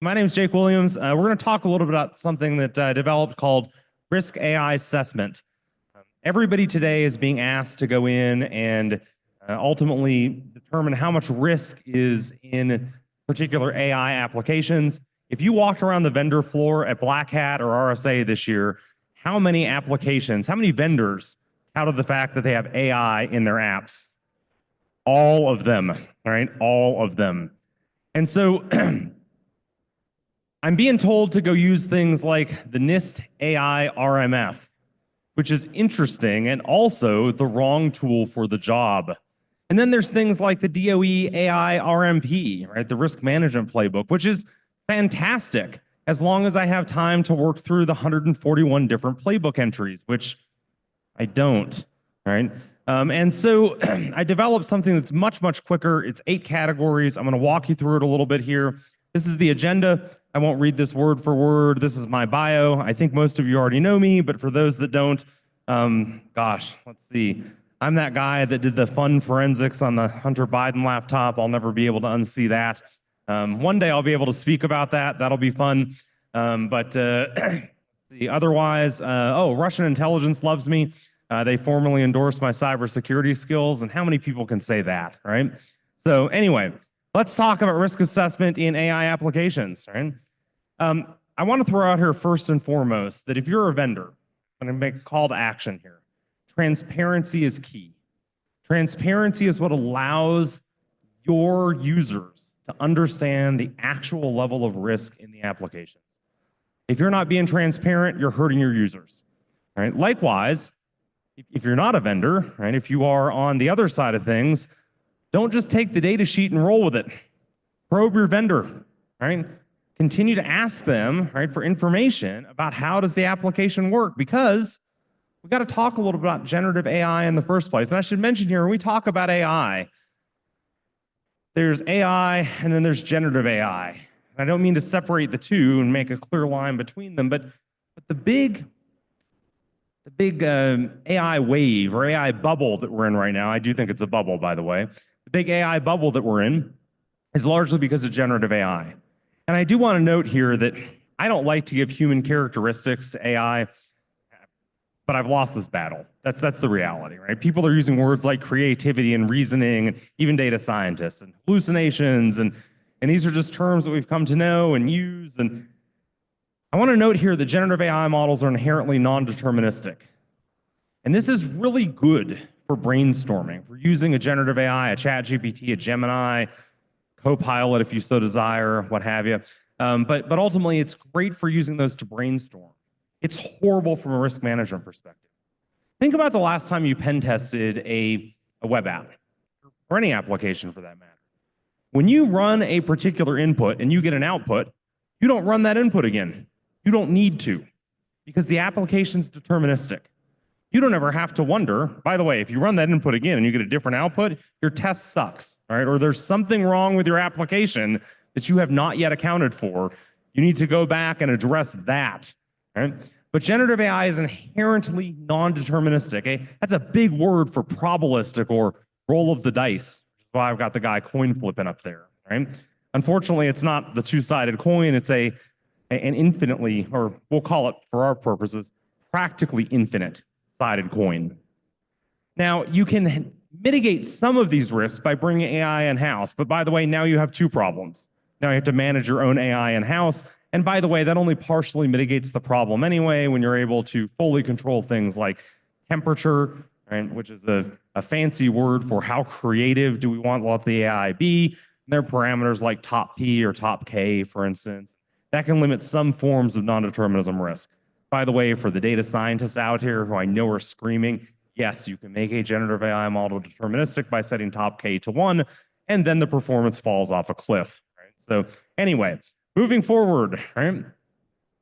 My name is Jake Williams. We're going to talk a little bit about something that I developed called Risk AIssessment. Everybody today is being asked to go in and ultimately determine how much risk is in particular AI applications. If you walked around the vendor floor at Black Hat or RSA this year, how many applications, how many vendors touted the fact that they have AI in their apps? All of them, all right? All of them. And so I'm being told to go use things like the NIST AI RMF, which is interesting and also the wrong tool for the job. And then there's things like the DOE AI RMP, right? The risk management playbook, which is fantastic as long as I have time to work through the 141 different playbook entries, which I don't, right? And so I developed something that's much, much quicker. It's 8 categories. I'm going to walk you through it a little bit here. This is the agenda. I won't read this word for word. This is my bio. I think most of you already know me, but for those that don't, gosh, let's see. I'm that guy that did the fun forensics on the Hunter Biden laptop. I'll never be able to unsee that. One day I'll be able to speak about that. That'll be fun. Otherwise, Russian intelligence loves me. They formally endorsed my cybersecurity skills, and how many people can say that, right? So anyway, let's talk about risk assessment in AI applications, right? I want to throw out here first and foremost that if you're a vendor, I'm going to make a call to action here. Transparency is key. Transparency is what allows your users to understand the actual level of risk in the applications. If you're not being transparent, you're hurting your users, right? Likewise, if you're not a vendor, right, if you are on the other side of things, don't just take the data sheet and roll with it. Probe your vendor, right? Continue to ask them, right, for information about how does the application work, because we've got to talk a little bit about generative AI in the first place. And I should mention here, when we talk about AI, there's AI and then there's generative AI. I don't mean to separate the two and make a clear line between them, but the big AI wave or AI bubble that we're in right now, I do think it's a bubble, by the way. The big AI bubble that we're in is largely because of generative AI. And I do want to note here that I don't like to give human characteristics to AI, but I've lost this battle. That's the reality, right? People are using words like creativity and reasoning, and even data scientists, and hallucinations, and these are just terms that we've come to know and use. And I want to note here that generative AI models are inherently non-deterministic. And this is really good for brainstorming. We're using a generative AI, a ChatGPT, a Gemini, Copilot if you so desire, what have you. But ultimately, it's great for using those to brainstorm. It's horrible from a risk management perspective. Think about the last time you pen tested a web app, or any application for that matter. When you run a particular input and you get an output, you don't run that input again. You don't need to, because the application's deterministic. You don't ever have to wonder, by the way, if you run that input again and you get a different output, your test sucks, right? Or there's something wrong with your application that you have not yet accounted for. You need to go back and address that, right? But generative AI is inherently non-deterministic. That's a big word for probabilistic or roll of the dice. That's why I've got the guy coin flipping up there, right? Unfortunately, it's not the two-sided coin. It's an infinitely, or we'll call it for our purposes, practically infinite-sided coin. Now, you can mitigate some of these risks by bringing AI in-house. But by the way, now you have 2 problems. Now you have to manage your own AI in-house. And by the way, that only partially mitigates the problem anyway when you're able to fully control things like temperature, right, which is a fancy word for how creative do we want the AI be. And there are parameters like top P or top K, for instance. That can limit some forms of non-determinism risk. By the way, for the data scientists out here who I know are screaming, yes, you can make a generative AI model deterministic by setting top K to 1, and then the performance falls off a cliff. Right? So anyway, moving forward, right?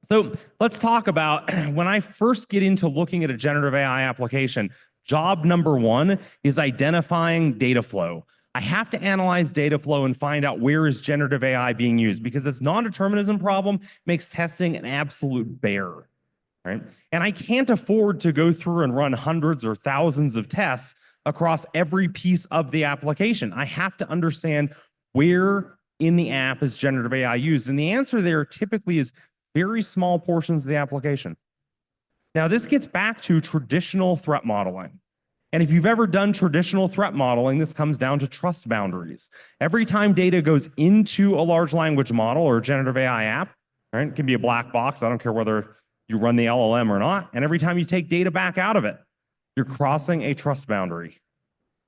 So let's talk about when I first get into looking at a generative AI application, job number 1 is identifying data flow. I have to analyze data flow and find out where is generative AI being used, because this non-determinism problem makes testing an absolute bear. Right? And I can't afford to go through and run hundreds or thousands of tests across every piece of the application. I have to understand where in the app is generative AI used? And the answer there typically is very small portions of the application. Now, this gets back to traditional threat modeling. And if you've ever done traditional threat modeling, this comes down to trust boundaries. Every time data goes into a large language model or a generative AI app, right, it can be a black box. I don't care whether you run the LLM or not. And every time you take data back out of it, you're crossing a trust boundary,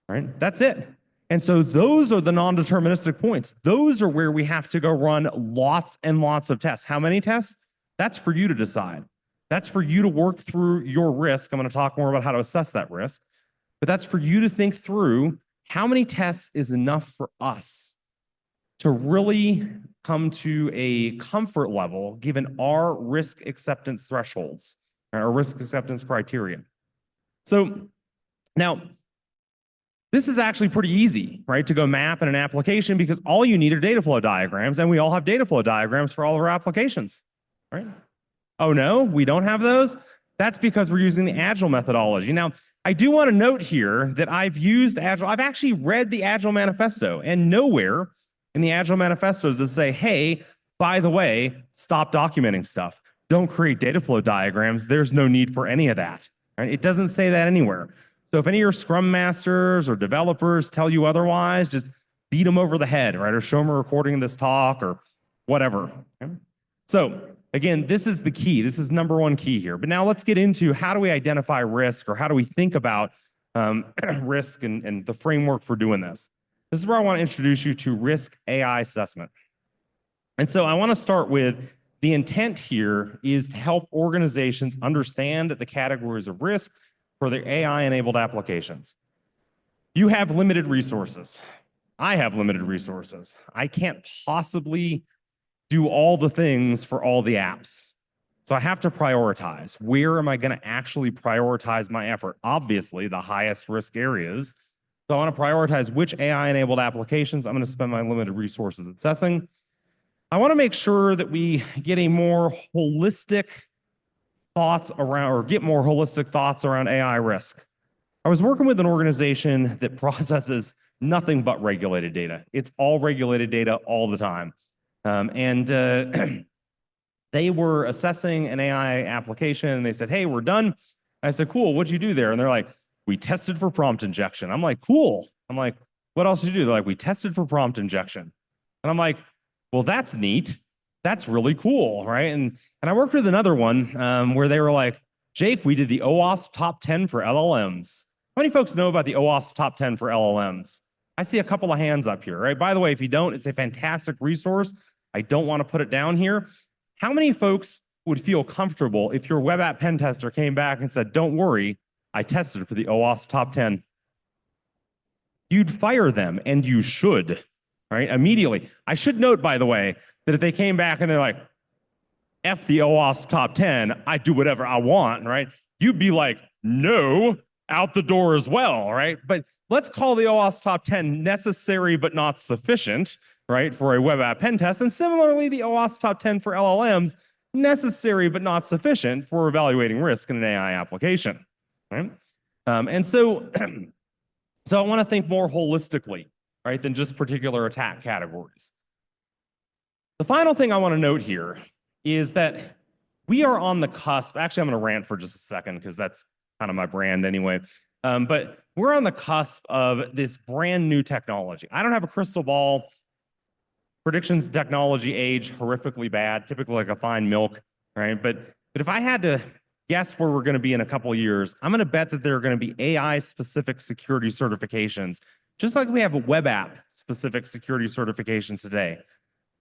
right? That's it. And so those are the non-deterministic points. Those are where we have to go run lots and lots of tests. How many tests? That's for you to decide. That's for you to work through your risk. I'm going to talk more about how to assess that risk. But that's for you to think through how many tests is enough for us to really come to a comfort level given our risk acceptance thresholds, our risk acceptance criteria. So now, this is actually pretty easy, right, to go map in an application because all you need are data flow diagrams, and we all have data flow diagrams for all of our applications, right? Oh no, we don't have those? That's because we're using the Agile methodology. Now, I do want to note here that I've used Agile. I've actually read the Agile manifesto, and nowhere in the Agile manifesto does it say, hey, by the way, stop documenting stuff. Don't create data flow diagrams. There's no need for any of that. Right? It doesn't say that anywhere. So if any of your Scrum Masters or developers tell you otherwise, just beat them over the head, right? Or show them a recording of this talk or whatever. Okay? So again, this is the key. This is number one key here. But now let's get into how do we identify risk or how do we think about risk and the framework for doing this. This is where I want to introduce you to Risk AIssessment. And so I want to start with the intent here is to help organizations understand the categories of risk for their AI-enabled applications. You have limited resources. I have limited resources. I can't possibly do all the things for all the apps. So I have to prioritize. Where am I going to actually prioritize my effort? Obviously, the highest risk areas. So I want to prioritize which AI-enabled applications I'm going to spend my limited resources assessing. I want to make sure that we get a more holistic thoughts around, or get more holistic thoughts around AI risk. I was working with an organization that processes nothing but regulated data. It's all regulated data all the time. They were assessing an AI application and they said, hey, we're done. I said, cool, what'd you do there? And they're like, we tested for prompt injection. I'm like, cool. I'm like, what else did you do? They're like, we tested for prompt injection. And I'm like, well, that's neat. That's really cool, right? And I worked with another one where they were like, Jake, we did the OWASP top 10 for LLMs. How many folks know about the OWASP top 10 for LLMs? I see a couple of hands up here, right? By the way, if you don't, it's a fantastic resource. I don't want to put it down here. How many folks would feel comfortable if your web app pen tester came back and said, don't worry, I tested for the OWASP top 10? You'd fire them, and you should, right? Immediately. I should note, by the way, that if they came back and they're like, F the OWASP top 10, I do whatever I want, right? You'd be like, no, out the door as well, right? But let's call the OWASP top 10 necessary but not sufficient, right, for a web app pen test. And similarly, the OWASP top 10 for LLMs, necessary but not sufficient for evaluating risk in an AI application, right? So I want to think more holistically, right, than just particular attack categories. The final thing I want to note here is that we are on the cusp. Actually, I'm going to rant for just a second because that's kind of my brand anyway. But we're on the cusp of this brand new technology. I don't have a crystal ball. Predictions technology age horrifically bad, typically like a fine milk, right? But if I had to guess where we're going to be in a couple of years, I'm going to bet that there are going to be AI-specific security certifications, just like we have a web app-specific security certifications today.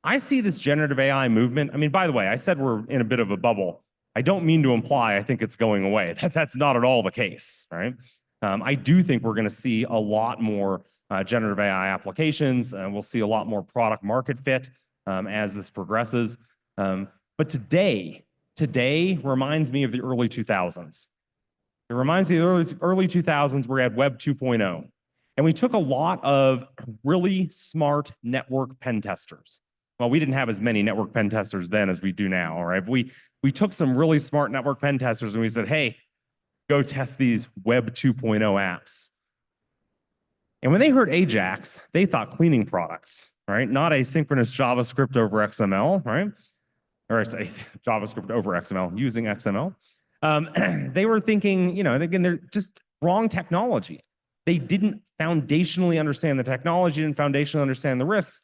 I see this generative AI movement. I mean, by the way, I said we're in a bit of a bubble. I don't mean to imply I think it's going away. That's not at all the case, right? I do think we're going to see a lot more generative AI applications. We'll see a lot more product market fit as this progresses. But today reminds me of the early 2000s. It reminds me of the early 2000s where we had Web 2.0. And we took a lot of really smart network pen testers. Well, we didn't have as many network pen testers then as we do now, all right? But we took some really smart network pen testers and we said, hey, go test these Web 2.0 apps. And when they heard Ajax, they thought cleaning products. right? Not asynchronous JavaScript over XML, right? Or it's JavaScript over XML using XML. They were thinking, again, they're just wrong technology. They didn't foundationally understand the technology, didn't foundationally understand the risks.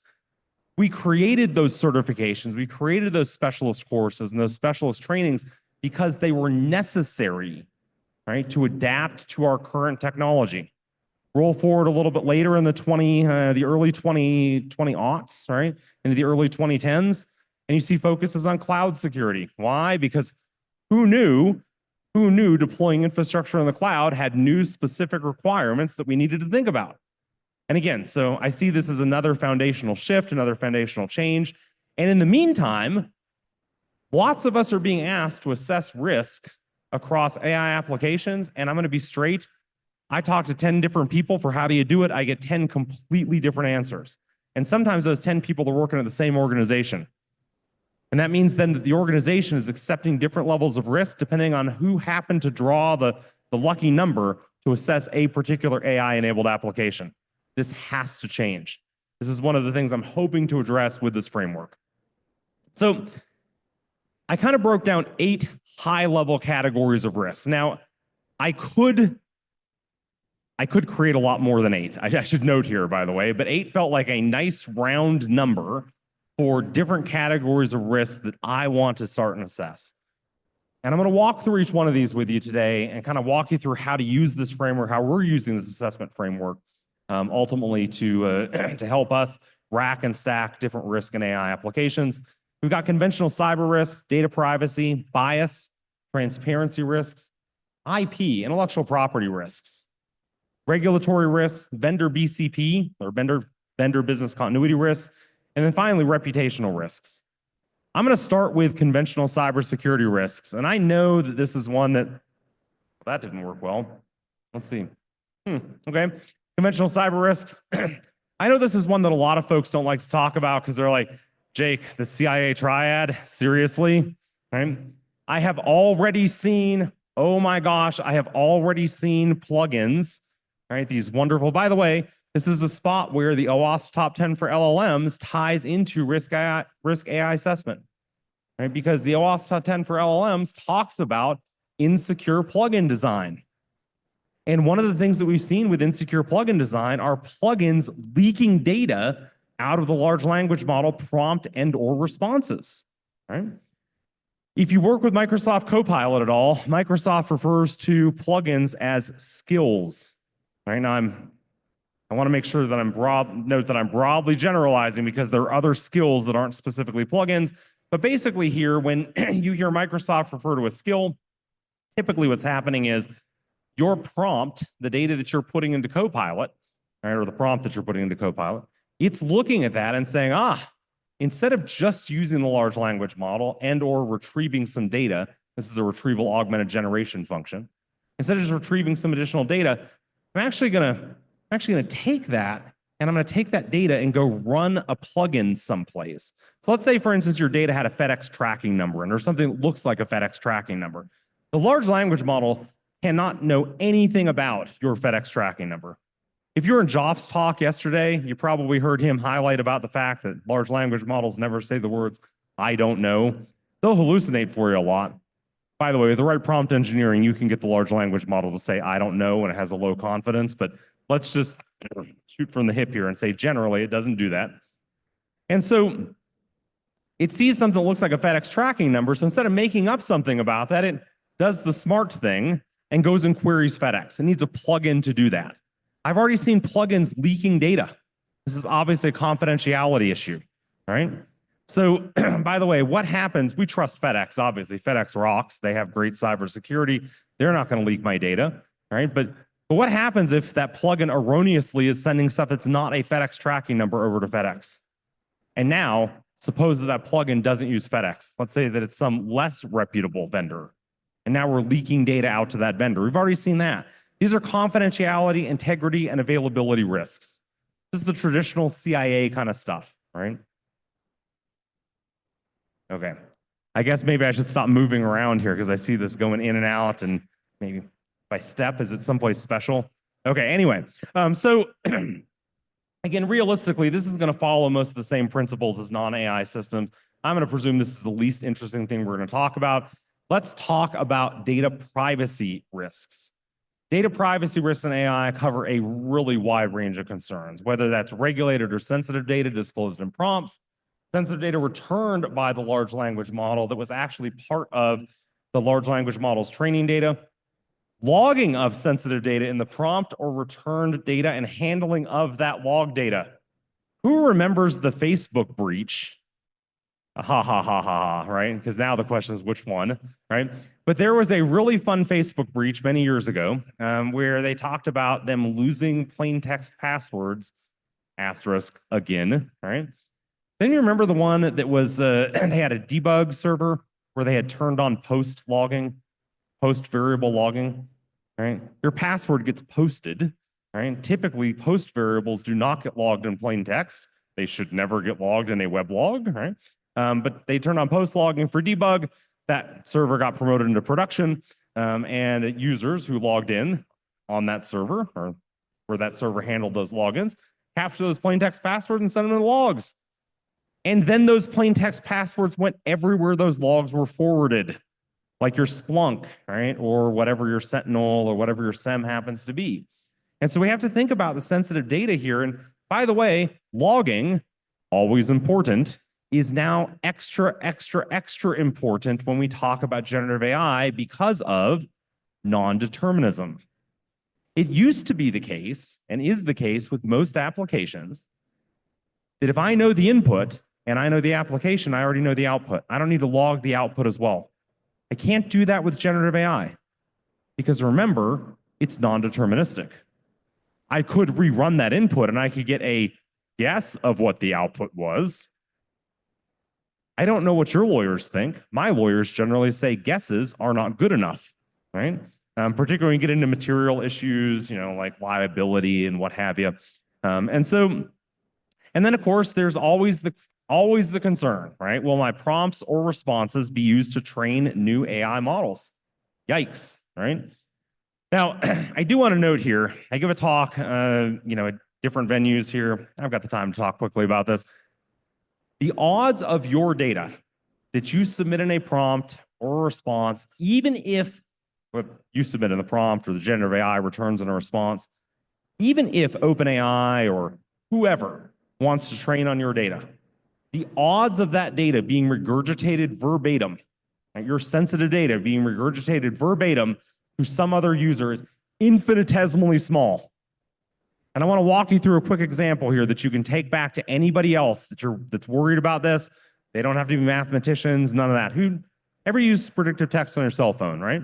We created those certifications, we created those specialist courses and those specialist trainings because they were necessary, right, to adapt to our current technology. Roll forward a little bit later in the early 20 aughts, right, into the early 2010s, and you see focuses on cloud security. Why? Because who knew deploying infrastructure in the cloud had new specific requirements that we needed to think about? And again, so I see this as another foundational shift, another foundational change. And in the meantime, lots of us are being asked to assess risk across AI applications. And I'm going to be straight. I talk to 10 different people for how do you do it. I get 10 completely different answers. And sometimes those 10 people are working at the same organization. And that means then that the organization is accepting different levels of risk depending on who happened to draw the lucky number to assess a particular AI-enabled application. This has to change. This is one of the things I'm hoping to address with this framework. So I kind of broke down 8 high-level categories of risk. Now, I could create a lot more than 8. I should note here, by the way, but 8 felt like a nice round number for different categories of risk that I want to start and assess. And I'm going to walk through each one of these with you today and kind of walk you through how to use this framework, how we're using this assessment framework, ultimately to help us rack and stack different risk in AI applications. We've got conventional cyber risk, data privacy, bias, transparency risks, IP, intellectual property risks, regulatory risks, vendor BCP, or vendor business continuity risks, and then finally, reputational risks. I'm going to start with conventional cybersecurity risks. And I know that this is one that didn't work well. Let's see. Okay. Conventional cyber risks. I know this is one that a lot of folks don't like to talk about because they're like, Jake, the CIA triad, seriously? Right? I have already seen, oh my gosh, I have already seen plugins, right? These wonderful, by the way, this is a spot where the OWASP top 10 for LLMs ties into Risk AIssessment, right? Because the OWASP top 10 for LLMs talks about insecure plugin design. And one of the things that we've seen with insecure plugin design are plugins leaking data out of the large language model prompt and or responses, right? If you work with Microsoft Copilot at all, Microsoft refers to plugins as skills, right? Now I want to make sure that I'm broadly generalizing because there are other skills that aren't specifically plugins. But basically here, when you hear Microsoft refer to a skill, typically what's happening is your prompt, the data that you're putting into Copilot, right, or the prompt that you're putting into Copilot, it's looking at that and saying, instead of just using the large language model and or retrieving some data, this is a retrieval augmented generation function, instead of just retrieving some additional data, I'm actually going to take that and I'm going to take that data and go run a plugin someplace. So let's say, for instance, your data had a FedEx tracking number and there's something that looks like a FedEx tracking number. The large language model cannot know anything about your FedEx tracking number. If you were in Joff's talk yesterday, you probably heard him highlight about the fact that large language models never say the words, I don't know. They'll hallucinate for you a lot. By the way, with the right prompt engineering, you can get the large language model to say, I don't know, when it has a low confidence, but let's just shoot from the hip here and say, generally, it doesn't do that. And so it sees something that looks like a FedEx tracking number, so instead of making up something about that, it does the smart thing and goes and queries FedEx. It needs a plugin to do that. I've already seen plugins leaking data. This is obviously a confidentiality issue, right? So, by the way, what happens? We trust FedEx, obviously. FedEx rocks. They have great cybersecurity. They're not going to leak my data, right? But what happens if that plugin erroneously is sending stuff that's not a FedEx tracking number over to FedEx? And now, suppose that plugin doesn't use FedEx. Let's say that it's some less reputable vendor. And now we're leaking data out to that vendor. We've already seen that. These are confidentiality, integrity, and availability risks. This is the traditional CIA kind of stuff, right? Okay. I guess maybe I should stop moving around here because I see this going in and out, and maybe if I step, is it someplace special? Okay, anyway. So Again, realistically, this is going to follow most of the same principles as non-AI systems. I'm going to presume this is the least interesting thing we're going to talk about. Let's talk about data privacy risks. Data privacy risks in AI cover a really wide range of concerns, whether that's regulated or sensitive data disclosed in prompts, sensitive data returned by the large language model that was actually part of the large language model's training data, logging of sensitive data in the prompt or returned data, and handling of that log data. Who remembers the Facebook breach? Ha ha ha ha ha, right? Because now the question is which one, right? But there was a really fun Facebook breach many years ago where they talked about them losing plain text passwords, asterisk again, right? Then you remember the one that was, they had a debug server where they had turned on post logging, post variable logging, right? Your password gets posted, right? Typically, post variables do not get logged in plain text. They should never get logged in a web log, right? But they turned on post logging for debug. That server got promoted into production, and users who logged in on that server, or where that server handled those logins, captured those plain text passwords and sent them to logs. And then those plain text passwords went everywhere those logs were forwarded, like your Splunk, right? Or whatever your Sentinel or whatever your SEM happens to be. And so we have to think about the sensitive data here. And by the way, logging, always important, is now extra important when we talk about generative AI because of non-determinism. It used to be the case, and is the case with most applications, that if I know the input and I know the application, I already know the output. I don't need to log the output as well. I can't do that with generative AI because remember, it's non-deterministic. I could rerun that input and I could get a guess of what the output was. I don't know what your lawyers think. My lawyers generally say guesses are not good enough, right? Particularly when you get into material issues, like liability and what have you. And then of course, there's always the concern, right? Will my prompts or responses be used to train new AI models? Yikes, right? Now, I do want to note here, I give a talk, at different venues here. I've got the time to talk quickly about this. The odds of your data that you submit in a prompt or a response, even if what you submit in the prompt or the generative AI returns in a response, even if OpenAI or whoever wants to train on your data, the odds of that data being regurgitated verbatim, right, your sensitive data being regurgitated verbatim to some other user is infinitesimally small. And I want to walk you through a quick example here that you can take back to anybody else that's worried about this. They don't have to be mathematicians, none of that. Who ever use predictive text on your cell phone, right?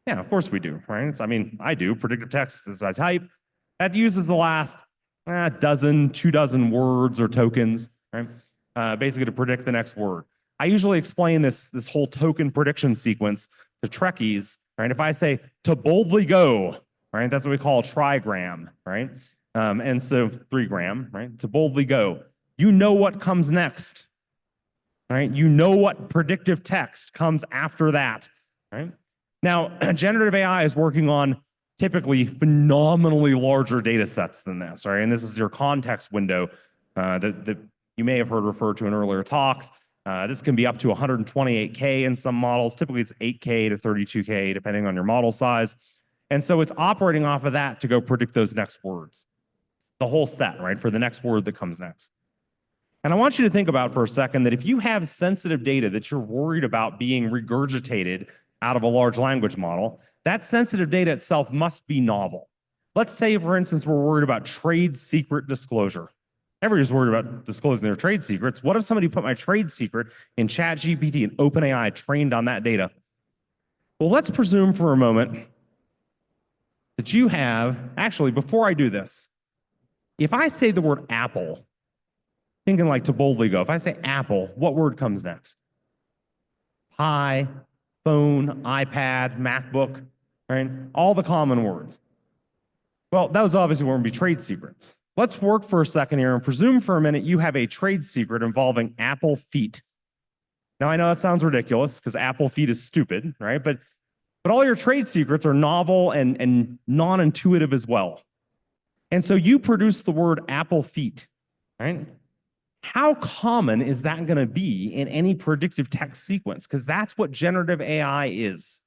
Yeah, of course we do, right? I do. Predictive text as I type. That uses the last dozen, 24 words or tokens, right? Basically to predict the next word. I usually explain this whole token prediction sequence to Trekkies, right? If I say to boldly go, right? That's what we call a trigram, right? And so 3-gram, right? To boldly go. You know what comes next, right? You know what predictive text comes after that, right? Now, generative AI is working on typically phenomenally larger data sets than this, right? And this is your context window that you may have heard referred to in earlier talks. This can be up to 128K in some models. Typically, it's 8K to 32K, depending on your model size. And so it's operating off of that to go predict those next words. The whole set, right, for the next word that comes next. And I want you to think about for a second that if you have sensitive data that you're worried about being regurgitated out of a large language model, that sensitive data itself must be novel. Let's say, for instance, we're worried about trade secret disclosure. Everybody's worried about disclosing their trade secrets. What if somebody put my trade secret in ChatGPT and OpenAI trained on that data? Well, let's presume for a moment that you have, actually, before I do this, if I say the word Apple, thinking like to boldly go, if I say Apple, what word comes next? Pi, phone, iPad, MacBook, right? All the common words. Well, those obviously won't be trade secrets. Let's work for a second here and presume for a minute you have a trade secret involving Apple feet. Now, I know that sounds ridiculous because Apple feet is stupid, right? But all your trade secrets are novel and non-intuitive as well. And so you produce the word apple feet, right? How common is that going to be in any predictive text sequence? Because that's what generative AI is,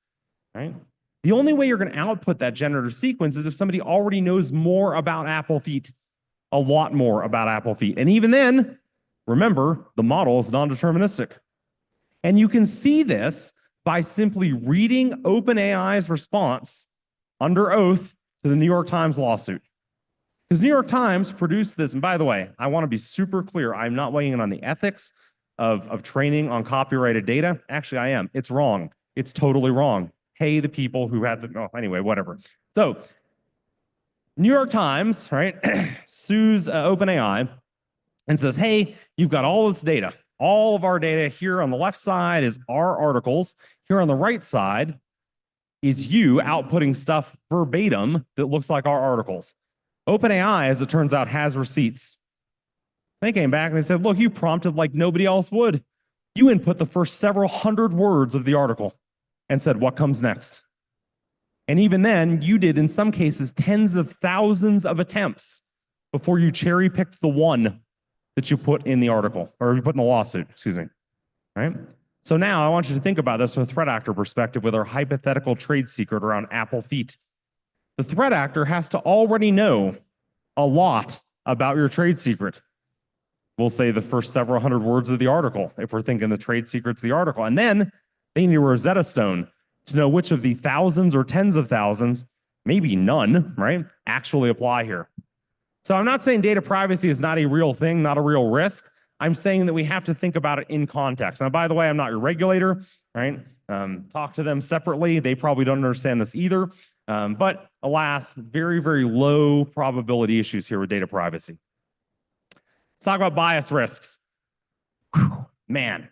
right? The only way you're going to output that generative sequence is if somebody already knows more about apple feet, a lot more about apple feet. And even then, remember, the model is non-deterministic. And you can see this by simply reading OpenAI's response under oath to the New York Times lawsuit. Because New York Times produced this, and by the way, I want to be super clear. I'm not weighing in on the ethics of training on copyrighted data. Actually, I am. It's wrong. It's totally wrong. Pay the people who had the, oh, anyway, whatever. So, New York Times, right, sues OpenAI and says, hey, you've got all this data. All of our data here on the left side is our articles. Here on the right side is you outputting stuff verbatim that looks like our articles. OpenAI, as it turns out, has receipts. They came back and they said, look, you prompted like nobody else would. You input the first several hundred words of the article and said, what comes next? And even then, you did, in some cases, tens of thousands of attempts before you cherry-picked the one that you put in the article, or you put in the lawsuit, excuse me. All right? So now I want you to think about this from a threat actor perspective with our hypothetical trade secret around apple feet. The threat actor has to already know a lot about your trade secret. We'll say the first several hundred words of the article, if we're thinking the trade secret's the article. And then they need a Rosetta Stone to know which of the thousands or tens of thousands, maybe none, right, actually apply here. So I'm not saying data privacy is not a real thing, not a real risk. I'm saying that we have to think about it in context. Now, by the way, I'm not your regulator, right? Talk to them separately. They probably don't understand this either. But alas, very, very low probability issues here with data privacy. Let's talk about bias risks. Whew, man,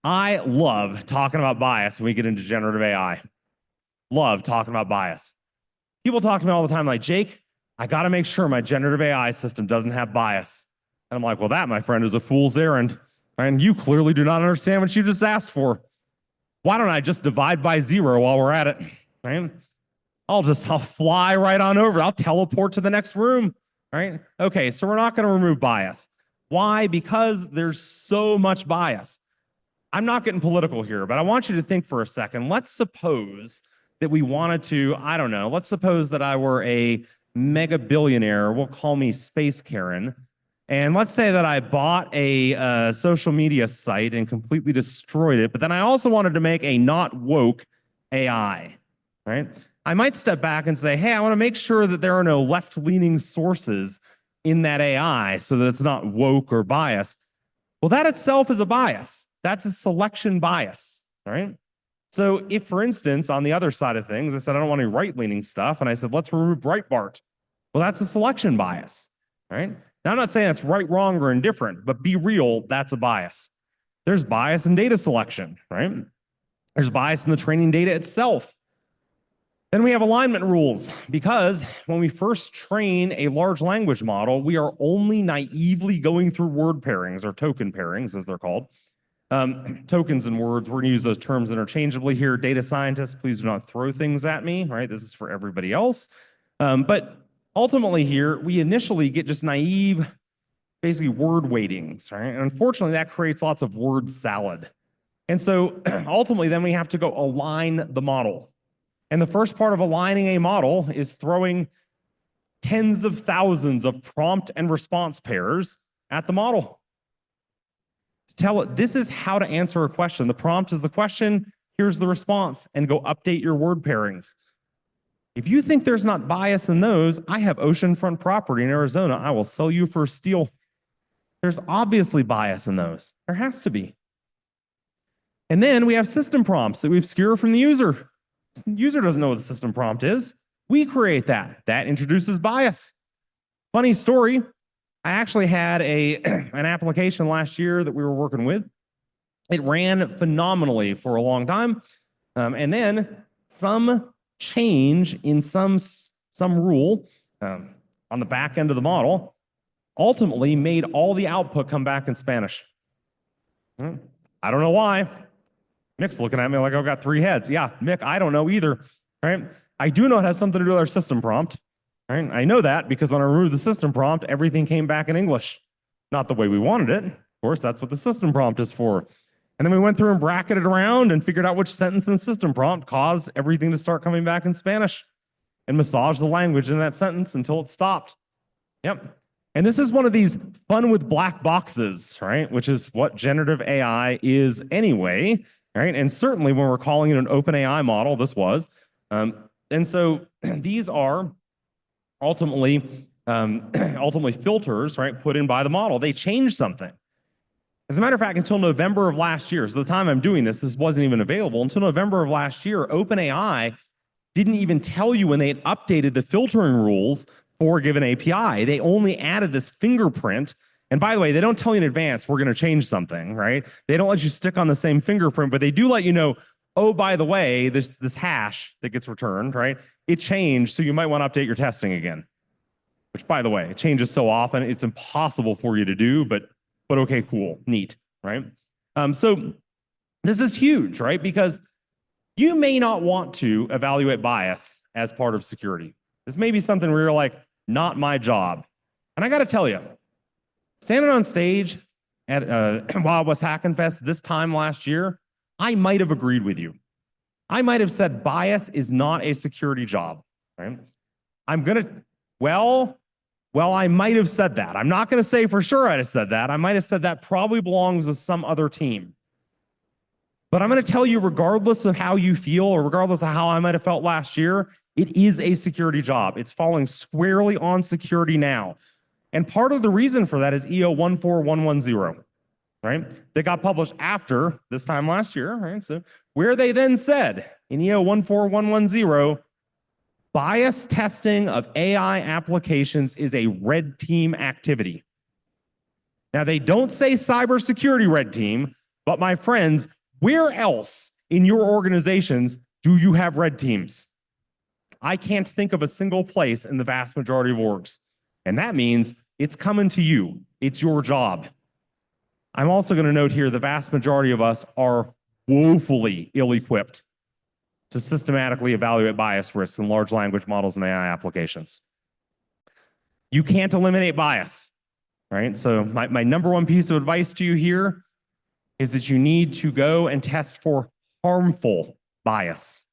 I love talking about bias when we get into generative AI. Love talking about bias. People talk to me all the time like, Jake, I got to make sure my generative AI system doesn't have bias. And I'm like, well, that, my friend, is a fool's errand. And you clearly do not understand what you just asked for. Why don't I just divide by 0 while we're at it? Right? I'll fly right on over. I'll teleport to the next room. Right? Okay, so we're not going to remove bias. Why? Because there's so much bias. I'm not getting political here, but I want you to think for a second. Let's suppose that we wanted to, I don't know, let's suppose that I were a mega billionaire. We'll call me Space Karen. And let's say that I bought a social media site and completely destroyed it, but then I also wanted to make a not woke AI, right? I might step back and say, hey, I want to make sure that there are no left-leaning sources in that AI so that it's not woke or biased. Well, that itself is a bias. That's a selection bias, right? So if, for instance, on the other side of things, I said, I don't want any right-leaning stuff, and I said, let's remove Breitbart. Well, that's a selection bias, right? Now, I'm not saying that's right, wrong, or indifferent, but be real, that's a bias. There's bias in data selection, right? There's bias in the training data itself. Then we have alignment rules, because when we first train a large language model, we are only naively going through word pairings, or token pairings, as they're called. Tokens and words, we're going to use those terms interchangeably here. Data scientists, please do not throw things at me, right? This is for everybody else. But ultimately here, we initially get just naive, basically word weightings, right? And unfortunately, that creates lots of word salad. And so ultimately, then we have to go align the model. And the first part of aligning a model is throwing tens of thousands of prompt and response pairs at the model. Tell it, this is how to answer a question. The prompt is the question, here's the response, and go update your word pairings. If you think there's not bias in those, I have oceanfront property in Arizona. I will sell you for a steal. There's obviously bias in those. There has to be. And then we have system prompts that we obscure from the user. The user doesn't know what the system prompt is. We create that. That introduces bias. Funny story, I actually had an application last year that we were working with. It ran phenomenally for a long time. And then some change in some rule on the back end of the model ultimately made all the output come back in Spanish. I don't know why. Mick's looking at me like I've got 3 heads. Yeah, Mick, I don't know either. Right? I do know it has something to do with our system prompt. right? I know that because when I removed the system prompt, everything came back in English. Not the way we wanted it. Of course, that's what the system prompt is for. And then we went through and bracketed around and figured out which sentence in the system prompt caused everything to start coming back in Spanish and massaged the language in that sentence until it stopped. Yep. And this is one of these fun with black boxes, right? Which is what generative AI is anyway, right? And certainly when we're calling it an open AI model, this was. And so these are ultimately filters, right, put in by the model. They change something. As a matter of fact, until November of last year, so the time I'm doing this, this wasn't even available. Until November of last year, OpenAI didn't even tell you when they had updated the filtering rules for a given API. They only added this fingerprint. And by the way, they don't tell you in advance, we're going to change something, right? They don't let you stick on the same fingerprint, but they do let you know, oh, by the way, this hash that gets returned, right? It changed, so you might want to update your testing again. Which, by the way, it changes so often, it's impossible for you to do, but okay, cool, neat, right? So this is huge, right? Because you may not want to evaluate bias as part of security. This may be something where you're like, not my job. And I got to tell you, standing on stage at while I was Hackin Fest this time last year, I might have agreed with you. I might have said bias is not a security job, right? Well, I might have said that. I'm not going to say for sure I'd have said that. I might have said that probably belongs with some other team. But I'm going to tell you, regardless of how you feel or regardless of how I might have felt last year, it is a security job. It's falling squarely on security now. And part of the reason for that is EO 14110, right? That got published after this time last year, right? So where they then said in EO 14110, bias testing of AI applications is a red team activity. Now, they don't say cybersecurity red team, but my friends, where else in your organizations do you have red teams? I can't think of a single place in the vast majority of orgs. And that means it's coming to you. It's your job. I'm also going to note here the vast majority of us are woefully ill-equipped to systematically evaluate bias risks in large language models and AI applications. You can't eliminate bias, right? So my number one piece of advice to you here is that you need to go and test for harmful bias.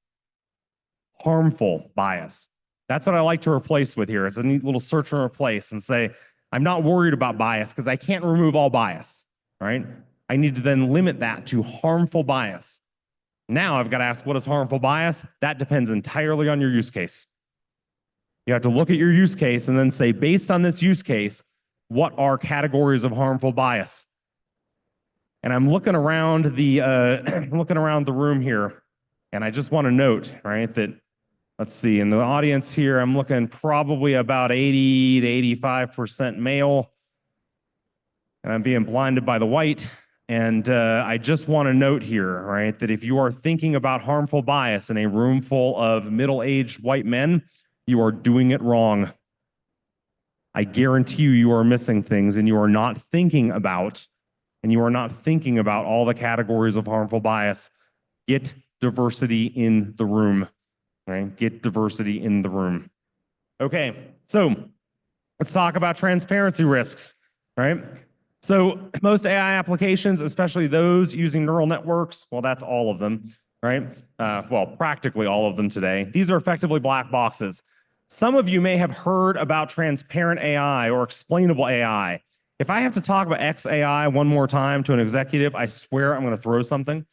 Harmful bias. That's what I like to replace with here. It's a neat little search and replace and say, I'm not worried about bias because I can't remove all bias, right? I need to then limit that to harmful bias. Now I've got to ask, what is harmful bias? That depends entirely on your use case. You have to look at your use case and then say, based on this use case, what are categories of harmful bias? And I'm looking around the room here, and I just want to note, right, that let's see, in the audience here, I'm looking probably about 80 to 85% male, and I'm being blinded by the white. And I just want to note here, right, that if you are thinking about harmful bias in a room full of middle-aged white men, you are doing it wrong. I guarantee you are missing things, and you are not thinking about all the categories of harmful bias. Get diversity in the room, right? Get diversity in the room. Okay, so let's talk about transparency risks, right? So most AI applications, especially those using neural networks, well, that's all of them, right? Well, practically all of them today. These are effectively black boxes. Some of you may have heard about transparent AI or explainable AI. If I have to talk about XAI one more time to an executive, I swear I'm going to throw something.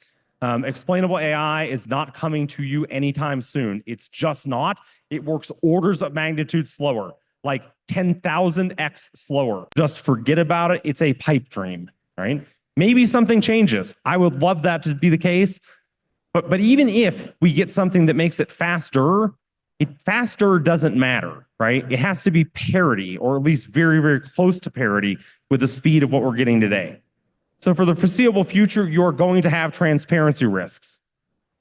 Explainable AI is not coming to you anytime soon. It's just not. It works orders of magnitude slower, like 10,000x slower. Just forget about it. It's a pipe dream, right? Maybe something changes. I would love that to be the case. But even if we get something that makes it faster doesn't matter, right? It has to be parity, or at least very, very close to parity with the speed of what we're getting today. So for the foreseeable future, you're going to have transparency risks.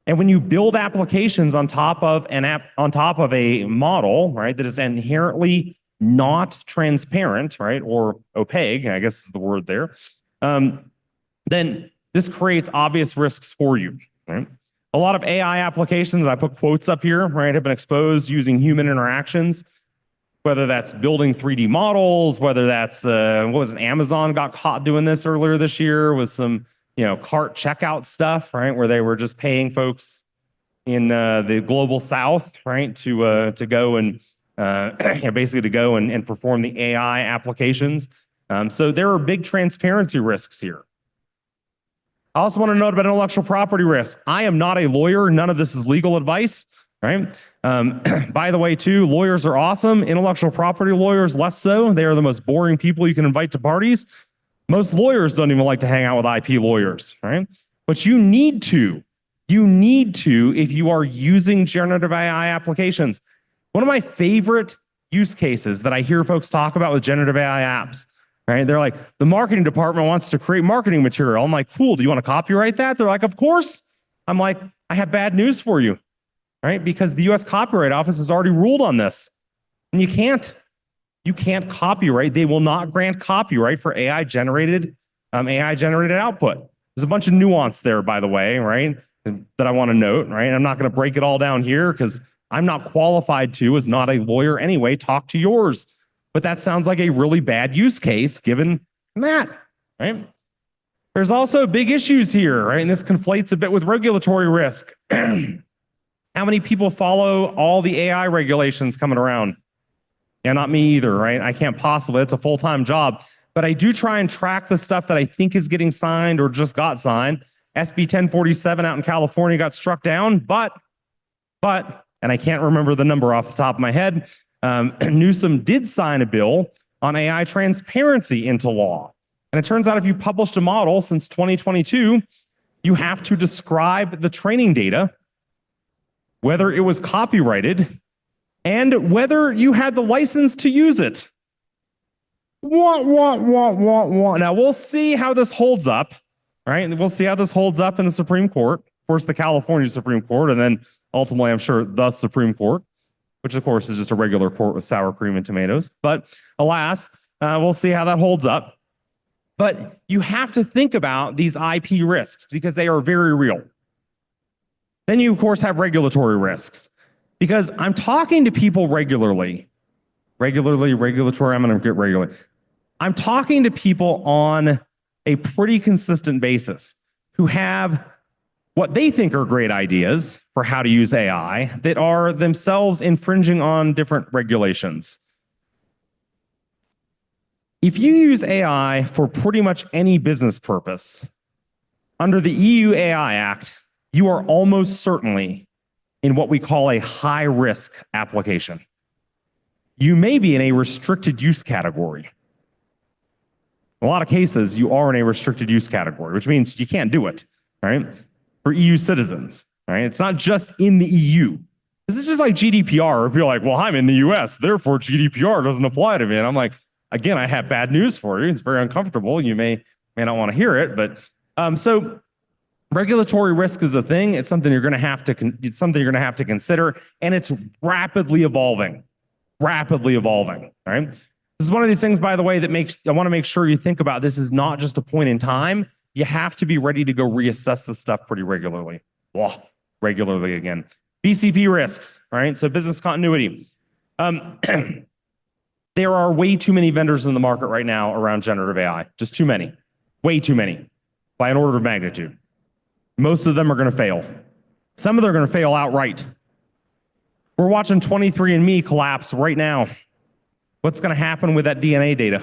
And when you build applications on top of a model, right, that is inherently not transparent, right, or opaque, I guess is the word there, then this creates obvious risks for you, right? A lot of AI applications, I put quotes up here, right, have been exposed using human interactions. whether that's building 3D models, whether that's, what was it, Amazon got caught doing this earlier this year with some, cart checkout stuff, right? Where they were just paying folks in the global south, right, to go and basically to go and perform the AI applications. So there are big transparency risks here. I also want to note about intellectual property risk. I am not a lawyer. None of this is legal advice, right? By the way, too, lawyers are awesome. Intellectual property lawyers, less so. They are the most boring people you can invite to parties. Most lawyers don't even like to hang out with IP lawyers, right? But you need to. You need to if you are using generative AI applications. One of my favorite use cases that I hear folks talk about with generative AI apps, right? They're like, the marketing department wants to create marketing material. I'm like, cool, do you want to copyright that? They're like, of course. I'm like, I have bad news for you, right? Because the US Copyright Office has already ruled on this. And you can't copyright. They will not grant copyright for AI-generated output. There's a bunch of nuance there, by the way, right? That I want to note, right? I'm not going to break it all down here because I'm not qualified to, as not a lawyer anyway, talk to yours. But that sounds like a really bad use case given that, right? There's also big issues here, right? And this conflates a bit with regulatory risk. How many people follow all the AI regulations coming around? Yeah, not me either, right? I can't possibly, it's a full-time job. But I do try and track the stuff that I think is getting signed or just got signed. SB 1047 out in California got struck down, but, and I can't remember the number off the top of my head, Newsom did sign a bill on AI transparency into law. And it turns out if you published a model since 2022, you have to describe the training data, whether it was copyrighted, and whether you had the license to use it. Now we'll see how this holds up, right? And we'll see how this holds up in the Supreme Court. Of course, the California Supreme Court, and then ultimately, I'm sure, the Supreme Court, which of course is just a regular court with sour cream and tomatoes. But alas, we'll see how that holds up. But you have to think about these IP risks because they are very real. Then you, of course, have regulatory risks because I'm talking to people regulatory, I'm going to get regularly. I'm talking to people on a pretty consistent basis who have what they think are great ideas for how to use AI that are themselves infringing on different regulations. If you use AI for pretty much any business purpose, under the EU AI Act, you are almost certainly in what we call a high-risk application. You may be in a restricted use category. In a lot of cases, you are in a restricted use category, which means you can't do it, right? For EU citizens, right? It's not just in the EU. This is just like GDPR. If you're like, well, I'm in the US, therefore GDPR doesn't apply to me. And I'm like, again, I have bad news for you. It's very uncomfortable. You may not want to hear it, but so regulatory risk is a thing. It's something you're going to have to consider, and it's rapidly evolving. Rapidly evolving. All right. This is one of these things, by the way, that I want to make sure you think about. This is not just a point in time. You have to be ready to go reassess this stuff pretty regularly. Regularly again. BCP risks. All right. So business continuity. There are way too many vendors in the market right now around generative AI. Just too many. Way too many. By an order of magnitude. Most of them are going to fail. Some of them are going to fail outright. We're watching 23andMe collapse right now. What's going to happen with that DNA data?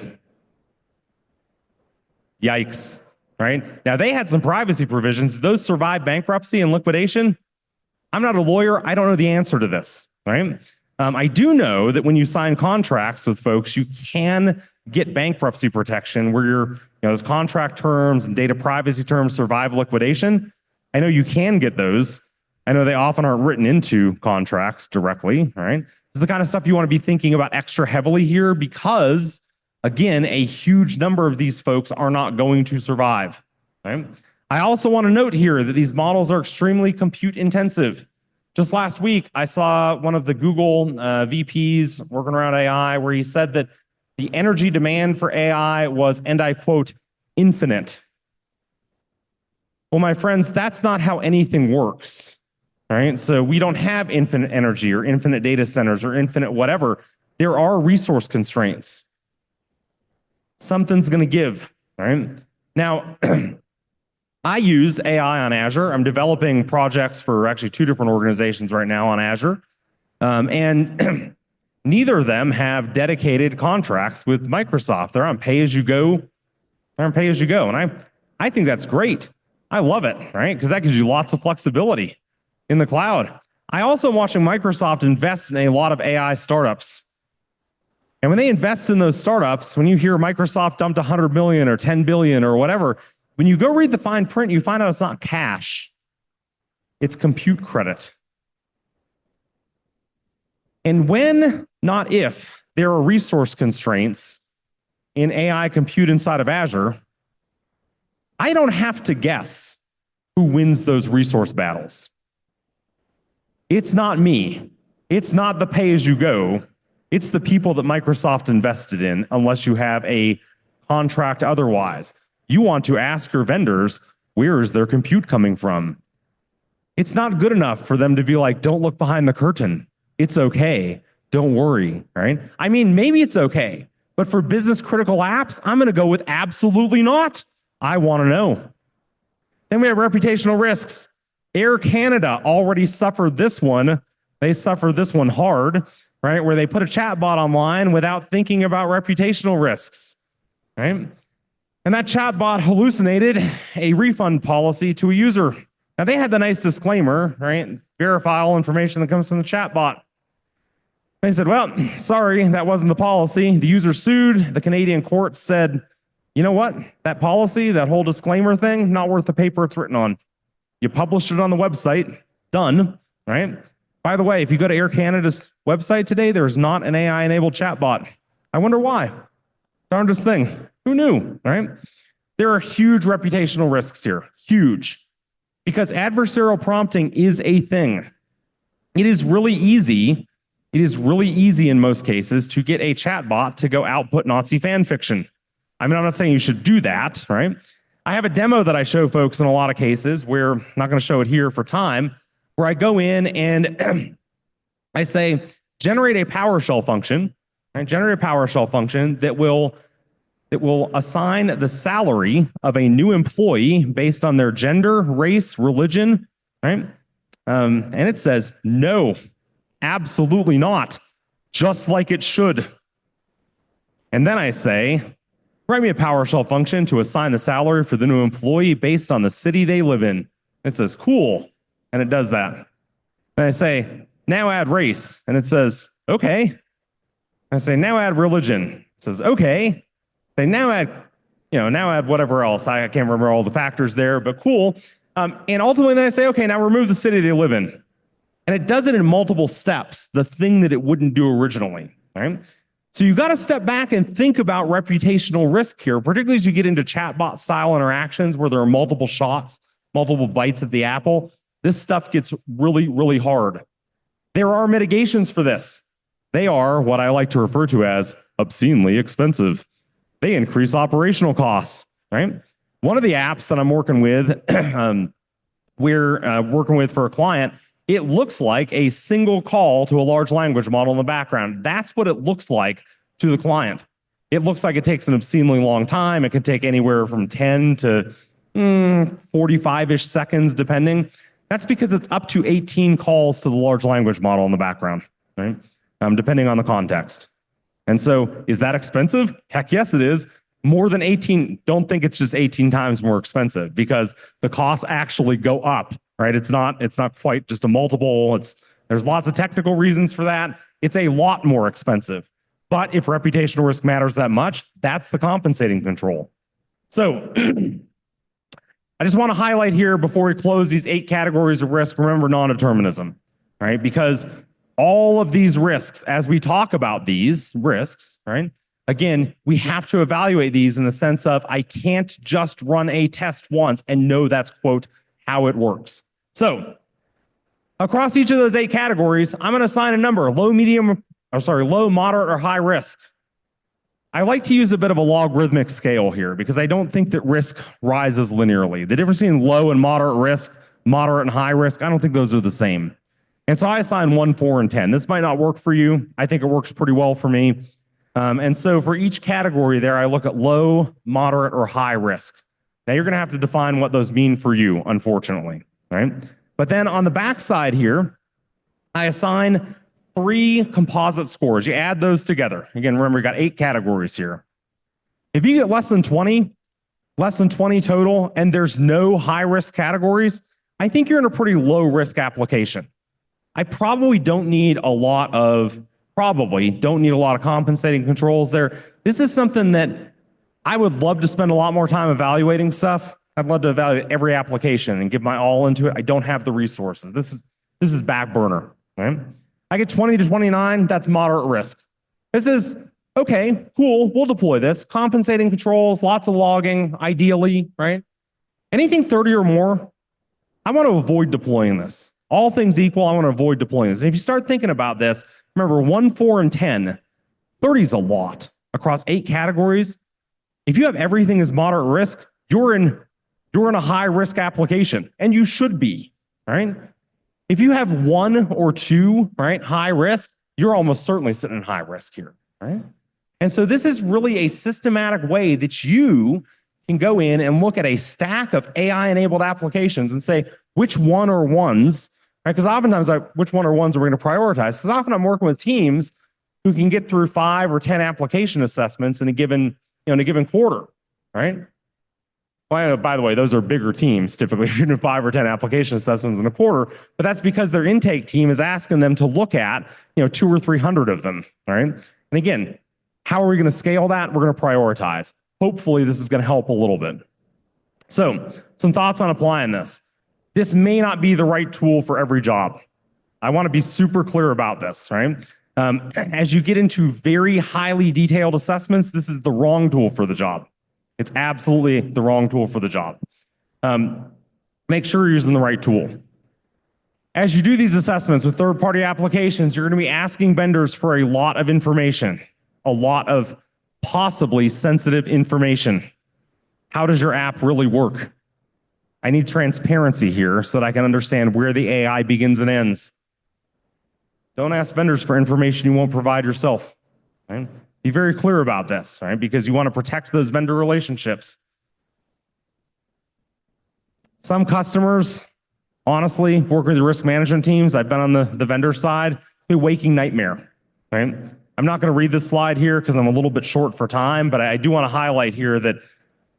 Yikes, right? Now, they had some privacy provisions. Those survive bankruptcy and liquidation. I'm not a lawyer. I don't know the answer to this, right? I do know that when you sign contracts with folks, you can get bankruptcy protection where those contract terms and data privacy terms survive liquidation. I know you can get those. I know they often aren't written into contracts directly, right? This is the kind of stuff you want to be thinking about extra heavily here because, again, a huge number of these folks are not going to survive, right? I also want to note here that these models are extremely compute intensive. Just last week, I saw one of the Google VPs working around AI where he said that the energy demand for AI was, and I quote, infinite. Well, my friends, that's not how anything works. All right, so we don't have infinite energy or infinite data centers or infinite whatever. there are resource constraints. Something's going to give, right? Now, I use AI on Azure. I'm developing projects for actually 2 different organizations right now on Azure. And neither of them have dedicated contracts with Microsoft. They're on pay-as-you-go. And I think that's great. I love it, right? Because that gives you lots of flexibility in the cloud. I also am watching Microsoft invest in a lot of AI startups. And when they invest in those startups, when you hear Microsoft dumped 100 million or 10 billion or whatever, when you go read the fine print, you find out it's not cash. It's compute credit. And when, not if, there are resource constraints in AI compute inside of Azure, I don't have to guess who wins those resource battles. It's not me. It's not the pay-as-you-go. It's the people that Microsoft invested in, unless you have a contract otherwise. You want to ask your vendors, where is their compute coming from? It's not good enough for them to be like, don't look behind the curtain. It's okay. Don't worry, right? I mean, maybe it's okay, but for business critical apps, I'm going to go with absolutely not. I want to know. Then we have reputational risks. Air Canada already suffered this one. They suffered this one hard, right? Where they put a chatbot online without thinking about reputational risks, right? And that chatbot hallucinated a refund policy to a user. Now they had the nice disclaimer, right? Verify all information that comes from the chatbot. They said, well, sorry, that wasn't the policy. The user sued. The Canadian court said, you know what? That policy, that whole disclaimer thing, not worth the paper it's written on. You published it on the website, done, right? By the way, if you go to Air Canada's website today, there's not an AI-enabled chatbot. I wonder why. Darndest thing. Who knew, right? There are huge reputational risks here, huge. Because adversarial prompting is a thing. It is really easy in most cases to get a chatbot to go output Nazi fan fiction. I mean, I'm not saying you should do that, right? I have a demo that I show folks in a lot of cases where, I'm not going to show it here for time, where I go in and I say, generate a PowerShell function, right? Generate a PowerShell function that will assign the salary of a new employee based on their gender, race, religion, right? And it says, no, absolutely not, just like it should. And then I say, write me a PowerShell function to assign the salary for the new employee based on the city they live in. It says, cool, and it does that. Then I say, now add race, and it says, okay. I say, now add religion. It says, okay. They now add whatever else. I can't remember all the factors there, but cool. And ultimately then I say, okay, now remove the city they live in. And it does it in multiple steps, the thing that it wouldn't do originally, right? So you got to step back and think about reputational risk here, particularly as you get into chatbot style interactions where there are multiple shots, multiple bites at the apple. This stuff gets really, really hard. There are mitigations for this. They are what I like to refer to as obscenely expensive. They increase operational costs, right? One of the apps that I'm working with, we're working with for a client, it looks like a single call to a large language model in the background. That's what it looks like to the client. It looks like it takes an obscenely long time. It could take anywhere from 10 to 45-ish seconds, depending. That's because it's up to 18 calls to the large language model in the background, right? Depending on the context. And so, is that expensive? Heck yes, it is. More than 18, don't think it's just 18 times more expensive because the costs actually go up, right? It's not quite just a multiple. There's lots of technical reasons for that. It's a lot more expensive. But if reputational risk matters that much, that's the compensating control. So I just want to highlight here before we close these 8 categories of risk, remember non-determinism, right? Because all of these risks, as we talk about these risks, right? Again, we have to evaluate these in the sense of I can't just run a test once and know that's, quote, how it works. So across each of those 8 categories, I'm going to assign a number, low, moderate, or high risk. I like to use a bit of a logarithmic scale here because I don't think that risk rises linearly. The difference between low and moderate risk, moderate and high risk, I don't think those are the same. And so I assign 1, 4, and 10. This might not work for you. I think it works pretty well for me. And so for each category there, I look at low, moderate, or high risk. Now you're going to have to define what those mean for you, unfortunately, right? But then on the back side here, I assign 3 composite scores. You add those together. Again, remember, we got 8 categories here. If you get less than 20 total, and there's no high-risk categories, I think you're in a pretty low-risk application. I probably don't need a lot of compensating controls there. This is something that I would love to spend a lot more time evaluating stuff. I'd love to evaluate every application and give my all into it. I don't have the resources. This is back burner, right? I get 20 to 29, that's moderate risk. This is, okay, cool, we'll deploy this. Compensating controls, lots of logging, ideally, right? Anything 30 or more, I want to avoid deploying this. All things equal, I want to avoid deploying this. And if you start thinking about this, remember 1, 4, and 10, 30 is a lot across 8 categories. If you have everything as moderate risk, you're in a high risk application, and you should be, right? If you have 1 or 2, right, high risk, you're almost certainly sitting in high risk here, right? And so this is really a systematic way that you can go in and look at a stack of AI-enabled applications and say, which one or ones, right? Because oftentimes, which one or ones are we going to prioritize? Because often I'm working with teams who can get through 5 or 10 application assessments in a given quarter, right? By the way, those are bigger teams, typically, if you're doing 5 or 10 application assessments in a quarter, but that's because their intake team is asking them to look at 200 or 300 of them, right? And again, how are we going to scale that? We're going to prioritize. Hopefully, this is going to help a little bit. So, some thoughts on applying this. This may not be the right tool for every job. I want to be super clear about this, right? As you get into very highly detailed assessments, this is the wrong tool for the job. It's absolutely the wrong tool for the job. Make sure you're using the right tool. As you do these assessments with third-party applications, you're going to be asking vendors for a lot of information, a lot of possibly sensitive information. How does your app really work? I need transparency here so that I can understand where the AI begins and ends. Don't ask vendors for information you won't provide yourself, right? Be very clear about this, right? Because you want to protect those vendor relationships. Some customers, honestly, work with the risk management teams. I've been on the vendor side. It's a waking nightmare, right? I'm not going to read this slide here because I'm a little bit short for time, but I do want to highlight here that,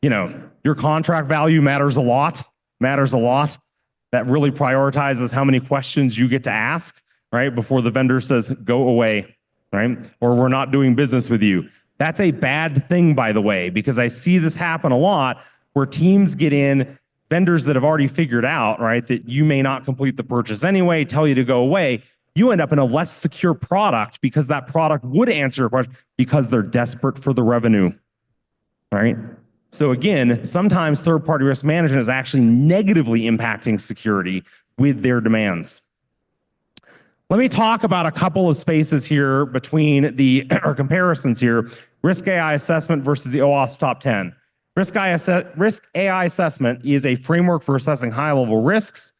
your contract value matters a lot. That really prioritizes how many questions you get to ask, right? Before the vendor says, go away, right? Or we're not doing business with you. That's a bad thing, by the way, because I see this happen a lot where teams get in, vendors that have already figured out, right, that you may not complete the purchase anyway, tell you to go away. You end up in a less secure product because that product would answer your question because they're desperate for the revenue, right? So again, sometimes third-party risk management is actually negatively impacting security with their demands. Let me talk about a couple of spaces here between or comparisons here, Risk AIssessment versus the OWASP Top 10. Risk AIssessment is a framework for assessing high-level risks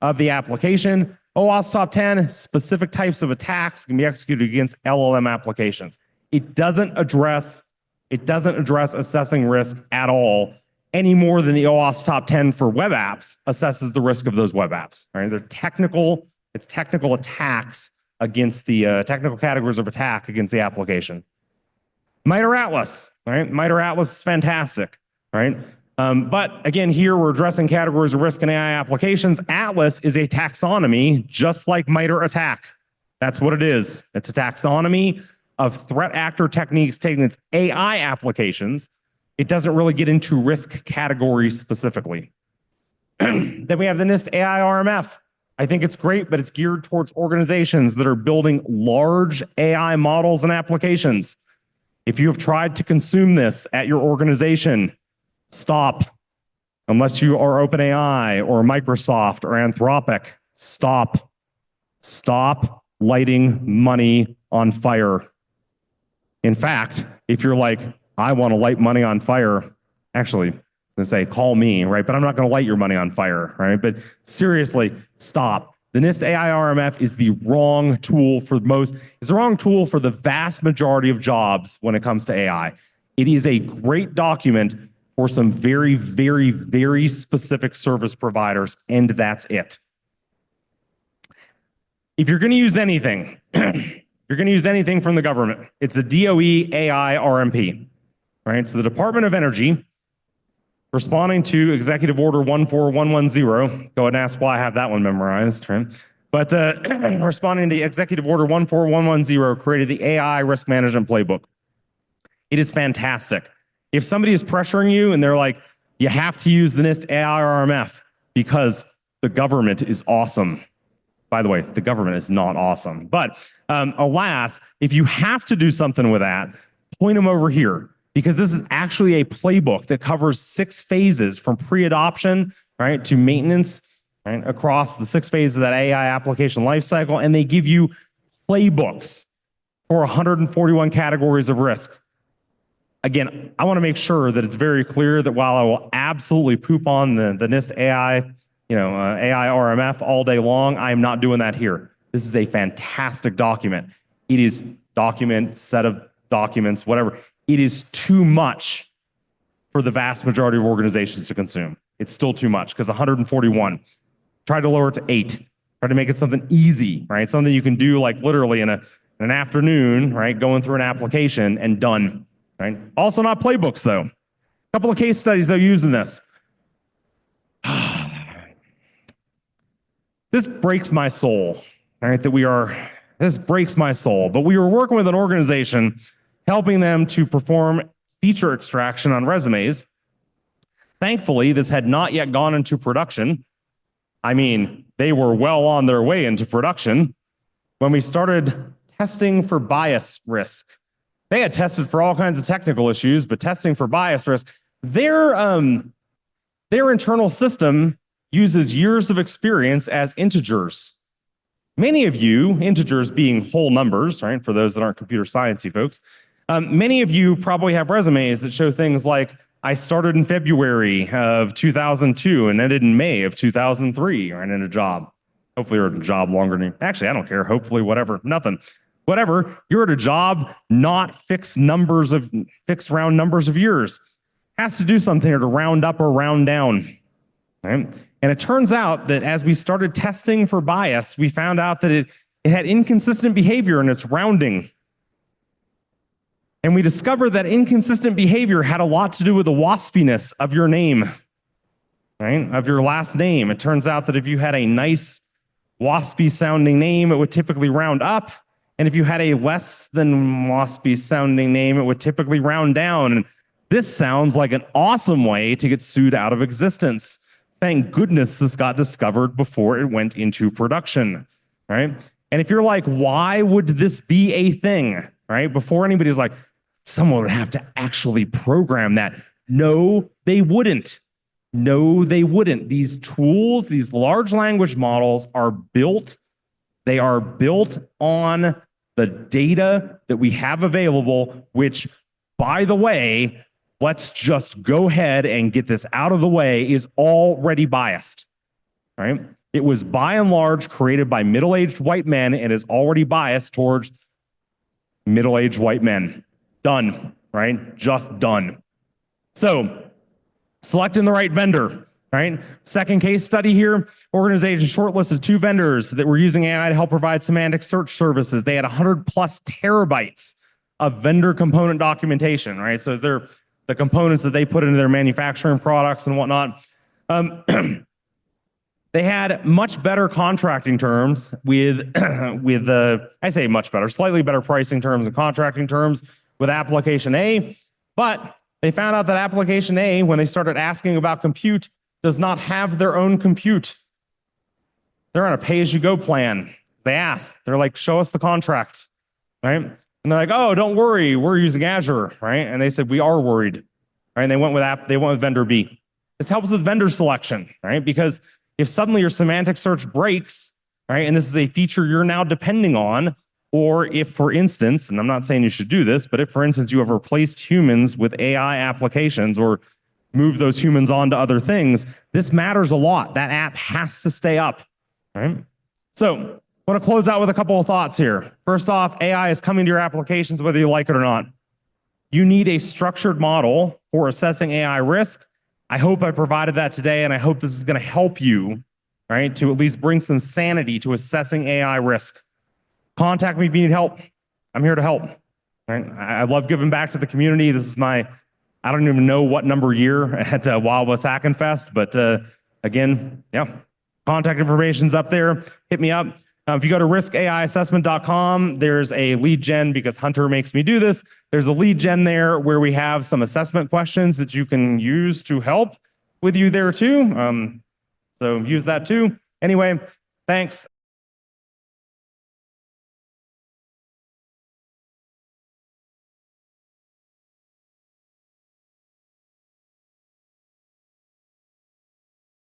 of the application. OWASP Top 10, specific types of attacks can be executed against LLM applications. It doesn't address assessing risk at all, any more than the OWASP Top 10 for web apps assesses the risk of those web apps. Right? They're technical. It's technical attacks against the technical categories of attack against the application. MITRE Atlas, right? MITRE Atlas is fantastic, right? But again, here we're addressing categories of risk in AI applications. Atlas is a taxonomy, just like MITRE ATT&CK. That's what it is. It's a taxonomy of threat actor techniques taking its AI applications. It doesn't really get into risk categories specifically. Then we have the NIST AI RMF. I think it's great, but it's geared towards organizations that are building large AI models and applications. If you have tried to consume this at your organization, stop. Unless you are OpenAI or Microsoft or Anthropic, stop. Stop lighting money on fire. In fact, if you're like, I want to light money on fire, actually, I'm going to say, call me, right? But I'm not going to light your money on fire, right? But seriously, stop. The NIST AI RMF is the wrong tool for it's the wrong tool for the vast majority of jobs when it comes to AI. It is a great document for some very, very, very specific service providers, and that's it. If you're going to use anything, you're going to use anything from the government, it's the DOE AI RMP, right? So the Department of Energy, responding to Executive Order 14110, go ahead and ask why I have that one memorized, right? But responding to Executive Order 14110 created the AI Risk Management Playbook. It is fantastic. If somebody is pressuring you and they're like, you have to use the NIST AI RMF because the government is awesome. By the way, the government is not awesome. But alas, if you have to do something with that, point them over here, because this is actually a playbook that covers 6 phases from pre-adoption, right, to maintenance, right, across the 6 phases of that AI application lifecycle, and they give you playbooks for 141 categories of risk. Again, I want to make sure that it's very clear that while I will absolutely poop on the NIST AI, AI RMF all day long, I am not doing that here. This is a fantastic document. It is document, set of documents, whatever. It is too much for the vast majority of organizations to consume. It's still too much because 141. Try to lower it to 8. Try to make it something easy, right? Something you can do like literally in an afternoon, right? Going through an application and done, right? Also not playbooks though. A couple of case studies though using this. This breaks my soul, right? This breaks my soul. But we were working with an organization helping them to perform feature extraction on resumes. Thankfully, this had not yet gone into production. I mean, they were well on their way into production when we started testing for bias risk. They had tested for all kinds of technical issues, but testing for bias risk, their internal system uses years of experience as integers. Many of you, integers being whole numbers, right? For those that aren't computer sciencey folks, many of you probably have resumes that show things like, I started in February of 2002 and ended in May of 2003, right, in a job. Hopefully you're at a job longer than, actually, I don't care. Hopefully, whatever, nothing. Whatever, you're at a job, not fixed round numbers of years. Has to do something here to round up or round down, right? And it turns out that as we started testing for bias, we found out that it had inconsistent behavior in its rounding. And we discovered that inconsistent behavior had a lot to do with the waspiness of your name, right? Of your last name. It turns out that if you had a nice waspy sounding name, it would typically round up. And if you had a less than waspy sounding name, it would typically round down. And this sounds like an awesome way to get sued out of existence. Thank goodness this got discovered before it went into production, right? And if you're like, why would this be a thing, right? Before anybody's like, someone would have to actually program that. No, they wouldn't. No, they wouldn't. These tools, these large language models are built. They are built on the data that we have available, which, by the way, let's just go ahead and get this out of the way, is already biased, right? It was by and large created by middle-aged white men and is already biased towards middle-aged white men. Done, right? Just done. So, selecting the right vendor, right? Second case study here, organization shortlisted 2 vendors that were using AI to help provide semantic search services. They had 100 plus terabytes of vendor component documentation, right? So they're the components that they put into their manufacturing products and whatnot. They had much better contracting terms with I say much better, slightly better pricing terms and contracting terms with application A, but they found out that application A, when they started asking about compute, does not have their own compute. They're on a pay-as-you-go plan. They asked, they're like, show us the contracts, right? And they're like, oh, don't worry, we're using Azure, right? And they said, we are worried, right? And they went with vendor B. This helps with vendor selection, right? Because if suddenly your semantic search breaks, right, and this is a feature you're now depending on, or if, for instance, and I'm not saying you should do this, but if, for instance, you have replaced humans with AI applications or move those humans on to other things, this matters a lot. That app has to stay up, right? So I want to close out with a couple of thoughts here. First off, AI is coming to your applications whether you like it or not. You need a structured model for assessing AI risk. I hope I provided that today, and I hope this is going to help you, right, to at least bring some sanity to assessing AI risk. Contact me if you need help. I'm here to help. Right? I love giving back to the community. This is my, I don't even know what number year at Wild West Hackin Fest, but again, yeah, contact information's up there. Hit me up. If you go to riskaissessment.com, there's a lead gen, because Hunter makes me do this. There's a lead gen there where we have some assessment questions that you can use to help with you there too. So use that too. Anyway, thanks.